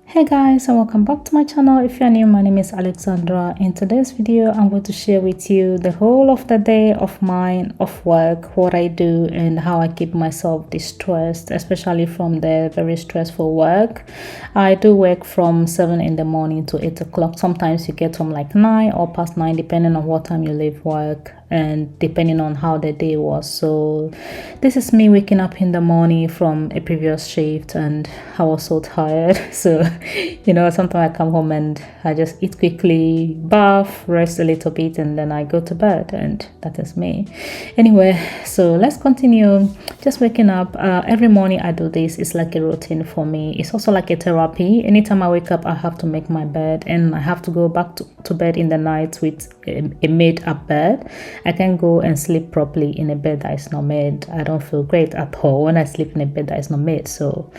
Hey guys, and welcome back to my channel. If you're new, my name is Alexandra. In today's video I'm going to share with you the whole of the day of mine of work, what I do and how I keep myself distressed, especially from the very stressful work. I do work from 7 in the morning to 8 o'clock. Sometimes you get home like 9 or past 9 depending on what time you leave work and depending on how the day was. So this is me waking up in the morning from a previous shift and I was so tired. So sometimes I come home and I just eat quickly, bath, rest a little bit, and then I go to bed, and that is me. Anyway, so let's continue. Just waking up every morning. I do this. It's like a routine for me. It's also like a therapy. Anytime I wake up, I have to make my bed, and I have to go back to bed in the night with a made up bed. I can go and sleep properly in a bed that is not made. I don't feel great at all when I sleep in a bed that is not made. So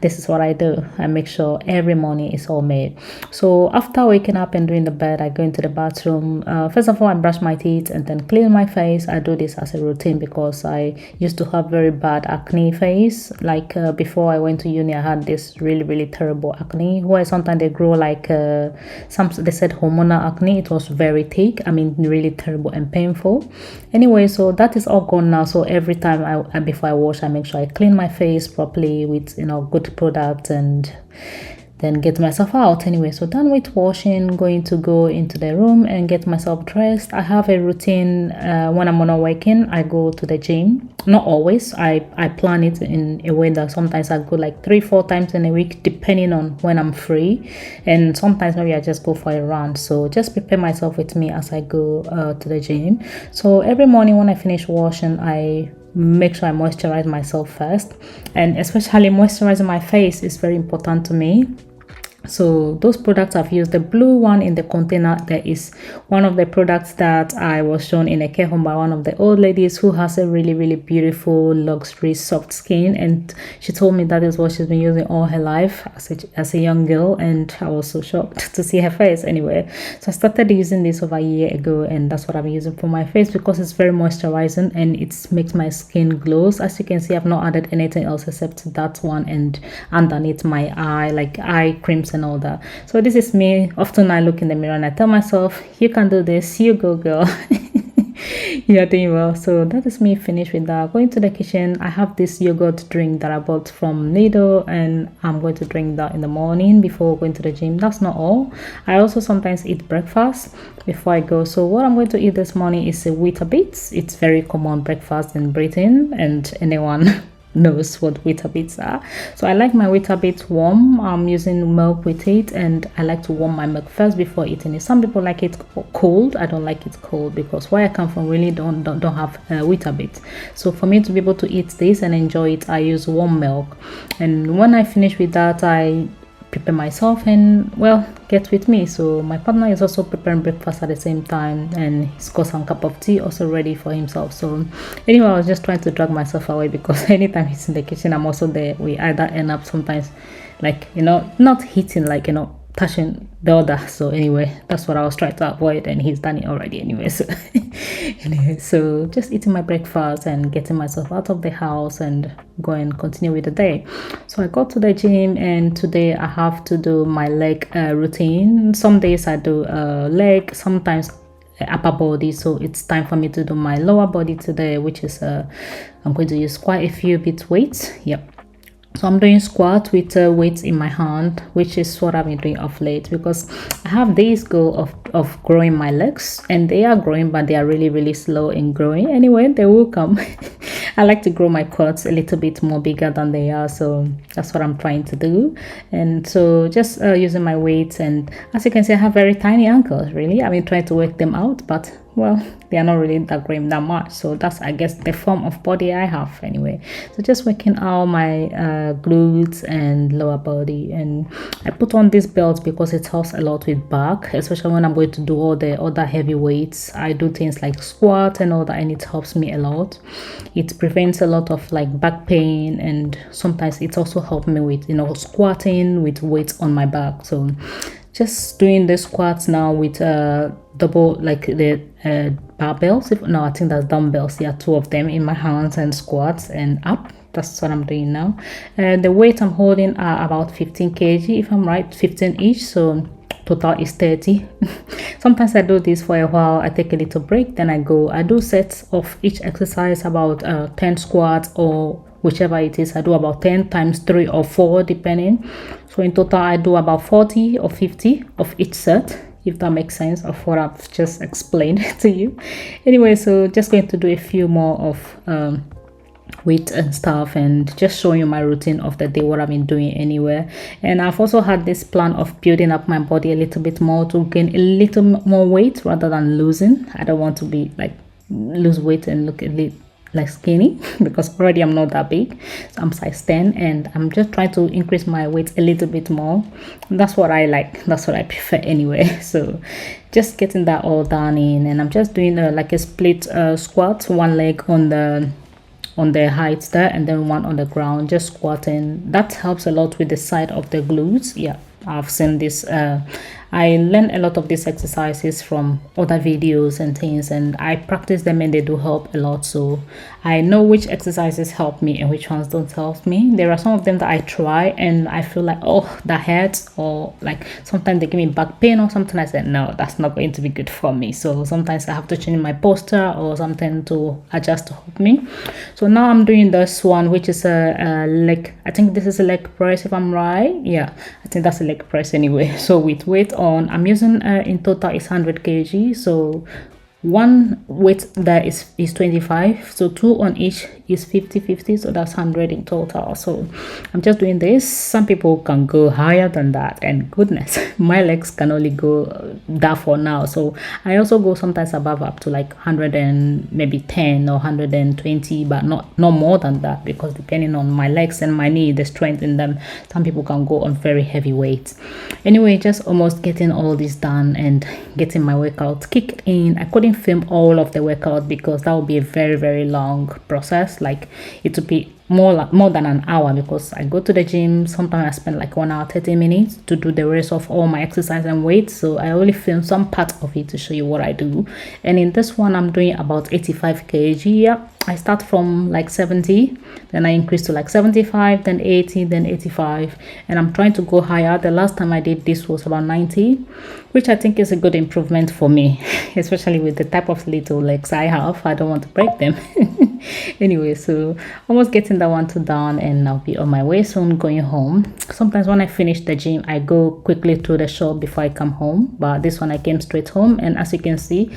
this is what I do. I make sure every morning is all made. So after waking up and doing the bed, I go into the bathroom. First of all, I brush my teeth and then clean my face. I do this as a routine because I used to have very bad acne face. Like before I went to uni, I had this really terrible acne where sometimes they grow like they said hormonal acne. It was very thick. I mean, really terrible and painful. Anyway, so that is all gone now. So every time before I wash, I make sure I clean my face properly with good product and then get myself out. Anyway, so done with washing, going to go into the room and get myself dressed. I have a routine. When I'm not working, I go to the gym. Not always. I plan it in a way that sometimes I go like 3-4 times in a week depending on when I'm free, and sometimes maybe I just go for a run. So just prepare myself with me as I go to the gym. So every morning when I finish washing, I make sure I moisturize myself first, and especially moisturizing my face is very important to me. So those products I've used, the blue one in the container, there is one of the products that I was shown in a care home by one of the old ladies who has a really beautiful luxury soft skin, and she told me that is what she's been using all her life as a young girl, and I was so shocked to see her face. Anyway, so I started using this over a year ago, and that's what I'm using for my face because it's very moisturizing and it makes my skin glows. As you can see, I've not added anything else except that one and underneath my eye, like eye creams and all that. So this is me. Often I look in the mirror and I tell myself, you can do this, you go girl. You're doing well. So that is me finished with that. Going to the kitchen, I have this yogurt drink that I bought from Nido, and I'm going to drink that in the morning before going to the gym. That's not all. I also sometimes eat breakfast before I go. So what I'm going to eat this morning is a Weetabix. It's very common breakfast in Britain, and anyone knows what Weetabix are. So I like my Weetabix warm. I'm using milk with it, and I like to warm my milk first before eating it. Some people like it cold. I don't like it cold because where I come from really don't have Weetabix. So for me to be able to eat this and enjoy it, I use warm milk. And when I finish with that, I prepare myself and get with me. So my partner is also preparing breakfast at the same time, and he's got some cup of tea also ready for himself. So anyway, I was just trying to drag myself away because anytime he's in the kitchen, I'm also there. We either end up sometimes like not hitting, like touching the other. So anyway, that's what I was trying to avoid, and he's done it already anyway. So anyway, so just eating my breakfast and getting myself out of the house and go and continue with the day. So I go to the gym, and today I have to do my leg routine. Some days I do leg, sometimes upper body. So it's time for me to do my lower body today, which is I'm going to use quite a few bit weights. Yep. So I'm doing squat with weights in my hand, which is what I've been doing of late because I have this goal of growing my legs, and they are growing, but they are really slow in growing. Anyway, they will come. I like to grow my quads a little bit more bigger than they are, so that's what I'm trying to do. And so just using my weights, and as you can see, I have very tiny ankles. Really, I've been trying to work them out, but they are not really that growing that much. So that's, I guess, the form of body I have anyway. So just working out my glutes and lower body, and I put on this belt because it helps a lot with back, especially when I'm going to do all the other heavy weights. I do things like squat and all that, and it helps me a lot. It prevents a lot of like back pain, and sometimes it's also helped me with squatting with weights on my back. So just doing the squats now with double, like the barbells. I think that's dumbbells. Yeah, 2 of them in my hands, and squats and up. That's what I'm doing now. The weight I'm holding are about 15 kg, if I'm right, 15 each. So total is 30. Sometimes I do this for a while, I take a little break, then I do sets of each exercise, about 10 squats or whichever it is. I do about 10 times 3 or 4 depending. So in total I do about 40 or 50 of each set, if that makes sense of what I've just explained to you. Anyway, so just going to do a few more of weight and stuff, and just showing you my routine of the day, what I've been doing anywhere. And I've also had this plan of building up my body a little bit more to gain a little more weight rather than losing. I don't want to be like lose weight and look a little like skinny because already I'm not that big. So I'm size 10 and I'm just trying to increase my weight a little bit more. That's what I like, that's what I prefer anyway. So just getting that all done in, and I'm just doing like a split squat, one leg on the heights there and then one on the ground, just squatting. That helps a lot with the side of the glutes. Yeah, I've seen this. I learned a lot of these exercises from other videos and things, and I practice them and they do help a lot. So I know which exercises help me and which ones don't help me. There are some of them that I try and I feel like, oh, that hurts, or like sometimes they give me back pain or something. I said, no, that's not going to be good for me. So sometimes I have to change my posture or something to adjust to help me. So now I'm doing this one, which is a leg. I think this is a leg press, if I'm right. Yeah, I think that's a leg press anyway. So with weight on, I'm using in total is 100 kg. So one weight there is 25, so 2 on each is 50, so that's 100 in total. So I'm just doing this. Some people can go higher than that, and goodness, my legs can only go that for now. So I also go sometimes above, up to like 100 and maybe 10 or 120, but not more than that, because depending on my legs and my knee, the strength in them, some people can go on very heavy weights. Anyway, just almost getting all this done and getting my workout kicked in. I couldn't film all of the workout because that would be a very long process. Like it would be more than an hour, because I go to the gym. Sometimes I spend like 1 hour 30 minutes to do the rest of all my exercise and weight. So I only film some part of it to show you what I do. And in this one I'm doing about 85 kg. Yeah, I start from like 70, then I increase to like 75, then 80, then 85, and I'm trying to go higher. The last time I did this was about 90, which I think is a good improvement for me, especially with the type of little legs I have. I don't want to break them. Anyway, so almost getting that one to done, and I'll be on my way soon going home. Sometimes when I finish the gym, I go quickly to the shop before I come home, but this one I came straight home, and as you can see,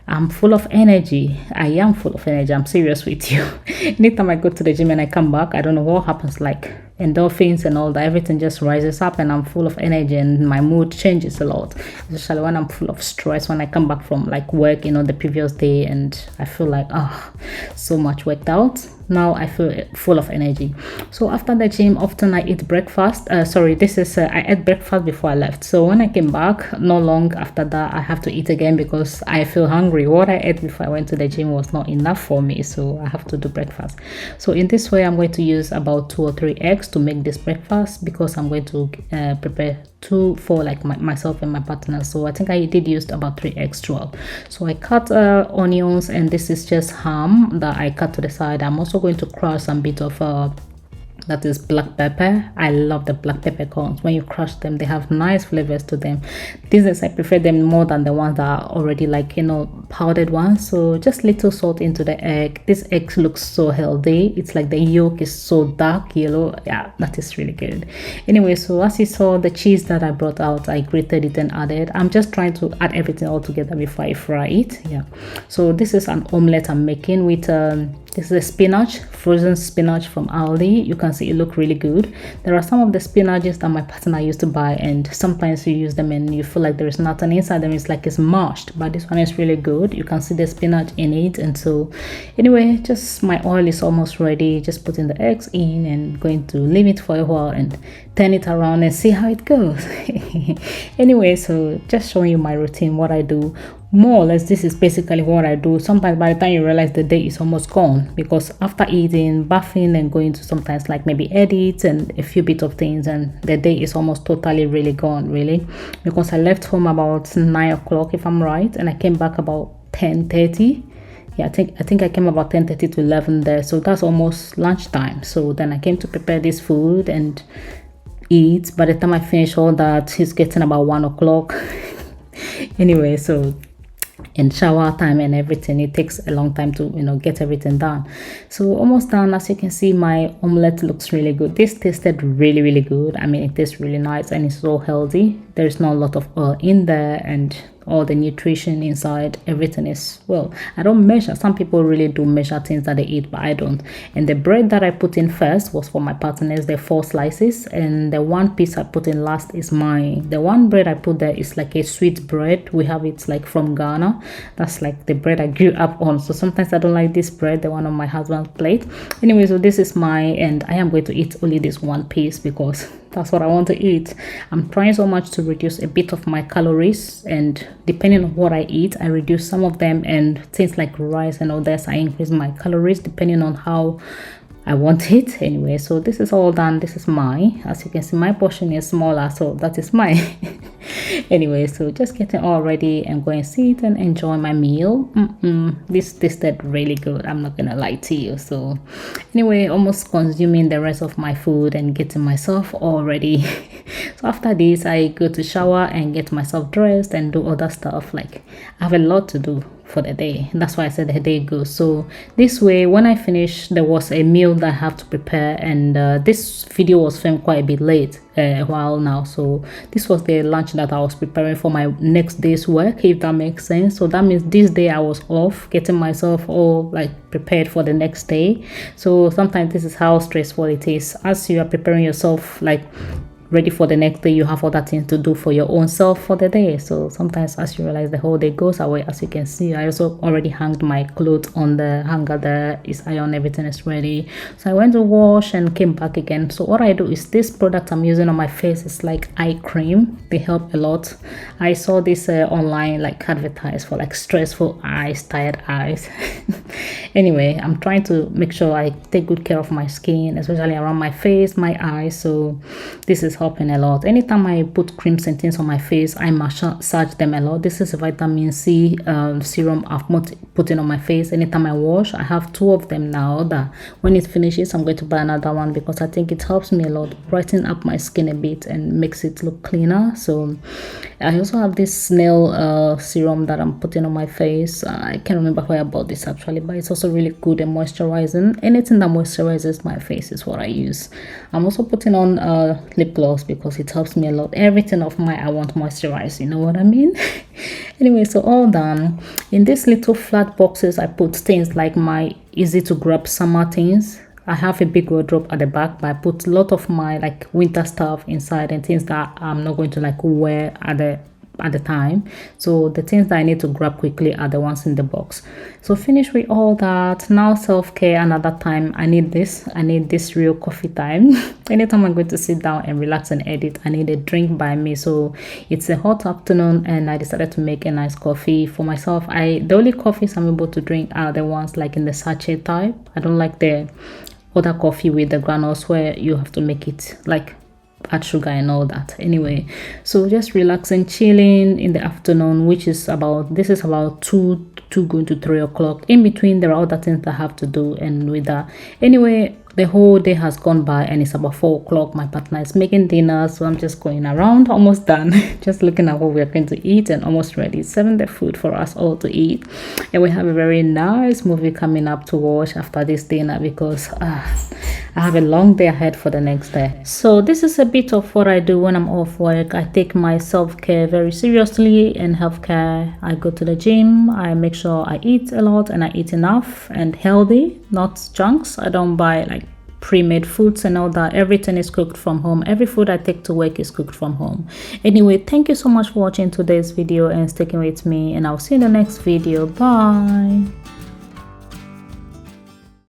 I'm full of energy. I am full of energy. I'm serious with you. Anytime I go to the gym and I come back, I don't know what happens, like endorphins and all that, everything just rises up and I'm full of energy and my mood changes a lot, especially when I'm full of stress, when I come back from like work, the previous day, and I feel like, so much worked out. Now I feel full of energy. So after the gym, often I eat breakfast. I ate breakfast before I left. So when I came back, not long after that, I have to eat again because I feel hungry. What I ate before I went to the gym was not enough for me, so I have to do breakfast. So in this way, I'm going to use about 2 or 3 eggs to make this breakfast, because I'm going to prepare 2 for like myself and my partner. So I think I did use about 3 eggs throughout. So I cut onions, and this is just ham that I cut to the side. I'm also going to crush some bit of that is black pepper. I love the black peppercorns. When you crush them, they have nice flavors to them. These I prefer them more than the ones that are already like powdered ones. So just little salt into the egg. This egg looks so healthy. It's like the yolk is so dark yellow. Yeah, that is really good. Anyway, so as you saw, the cheese that I brought out, I grated it and added. I'm just trying to add everything all together before I fry it. Yeah, so this is an omelette I'm making with this is a spinach, frozen spinach from Aldi. You can see it look really good. There are some of the spinaches that my partner used to buy, and sometimes you use them and you feel like there is nothing inside them. It's like it's mashed, but this one is really good. You can see the spinach in it. And so anyway, just my oil is almost ready. Just putting the eggs in and going to leave it for a while and turn it around and see how it goes. Anyway, so just showing you my routine, what I do. More or less, this is basically what I do. Sometimes by the time you realize the day is almost gone, because after eating, bathing, and going to sometimes like maybe edit and a few bits of things, and the day is almost totally really gone, really, because I left home about 9 o'clock if I'm right, and I came back about 10:30. Yeah, I think I came about 10:30 to 11 there, so that's almost lunchtime. So then I came to prepare this food and eat. By the time I finish all that, it's getting about 1 o'clock. Anyway, so in shower time and everything, it takes a long time to get everything done. So almost done. As you can see, my omelette looks really good. This tasted really, really good. I mean, it tastes really nice and it's so healthy. There's not a lot of oil in there, and all the nutrition inside, everything is, well, I don't measure. Some people really do measure things that they eat, but I don't. And the bread that I put in first was for my partners. They're 4 slices, and the one piece I put in last is mine. The one bread I put there is like a sweet bread. We have it like from Ghana. That's like the bread I grew up on. So sometimes I don't like this bread, the one on my husband's plate. Anyway, so this is mine, and I am going to eat only this one piece because that's what I want to eat. I'm trying so much to reduce a bit of my calories, and depending on what I eat, I reduce some of them, and things like rice and all this, I increase my calories depending on how I want it. Anyway, so this is all done. This is mine. As you can see, my portion is smaller, so that is mine. Anyway, so just getting all ready and going to sit and enjoy my meal. This tasted really good, I'm not gonna lie to you. So anyway, almost consuming the rest of my food and getting myself all ready. So after this, I go to shower and get myself dressed and do other stuff. Like, I have a lot to do for the day. That's why I said the day goes. So this way, when I finish, there was a meal that I have to prepare, and this video was filmed quite a bit late, a while now. So this was the lunch that I was preparing for my next day's work, if that makes sense. So that means this day I was off, getting myself all like prepared for the next day. So sometimes this is how stressful it is. As you are preparing yourself like ready for the next day, you have other things to do for your own self for the day. So sometimes as you realize, the whole day goes away. As you can see, I also already hung my clothes on the hanger. There is iron, everything is ready. So I went to wash and came back again. So what I do is, this product I'm using on my face is like eye cream. They help a lot. I saw this online, like advertised for like stressful eyes, tired eyes. Anyway, I'm trying to make sure I take good care of my skin, especially around my face, my eyes. So this is helping a lot. Anytime I put creams and things on my face, I massage them a lot. This is a vitamin C serum I've put in on my face. Anytime I wash, I have 2 of them now, that when it finishes, I'm going to buy another one, because I think it helps me a lot, brighten up my skin a bit and makes it look cleaner. So I also have this snail serum that I'm putting on my face. I can't remember where I bought this actually, but it's also really good and moisturizing. Anything that moisturizes my face is what I use. I'm also putting on lip gloss, because it helps me a lot. Everything of mine I want moisturized, you know what I mean? Anyway, so all done. In these little flat boxes, I put things like my easy to grab summer things. I have a big wardrobe at the back, but I put a lot of my like winter stuff inside, and things that I'm not going to like wear at the time. So the things that I need to grab quickly are the ones in the box. So finish with all that. Now self-care, another time. I need this real coffee time. Anytime I'm going to sit down and relax and edit, I need a drink by me. So it's a hot afternoon, and I decided to make a nice coffee for myself. The only coffees I'm able to drink are the ones like in the sachet type. I don't like the other coffee with the granules where you have to make it like add sugar and all that. Anyway, so just relaxing, chilling in the afternoon, which is about 2 going to 3 o'clock. In between, there are other things that I have to do, and with that, anyway, the whole day has gone by, and it's about 4 o'clock. My partner is making dinner, so I'm just going around, almost done. Just looking at what we're going to eat, and almost ready, serving the food for us all to eat. And we have a very nice movie coming up to watch after this dinner, because I have a long day ahead for the next day. So this is a bit of what I do when I'm off work. I take my self-care very seriously, and healthcare. I go to the gym. I make sure I eat a lot, and I eat enough and healthy, not junks. I don't buy like pre-made foods and all that. Everything is cooked from home. Every food I take to work is cooked from home. Anyway, thank you so much for watching today's video and sticking with me, and I'll see you in the next video. Bye.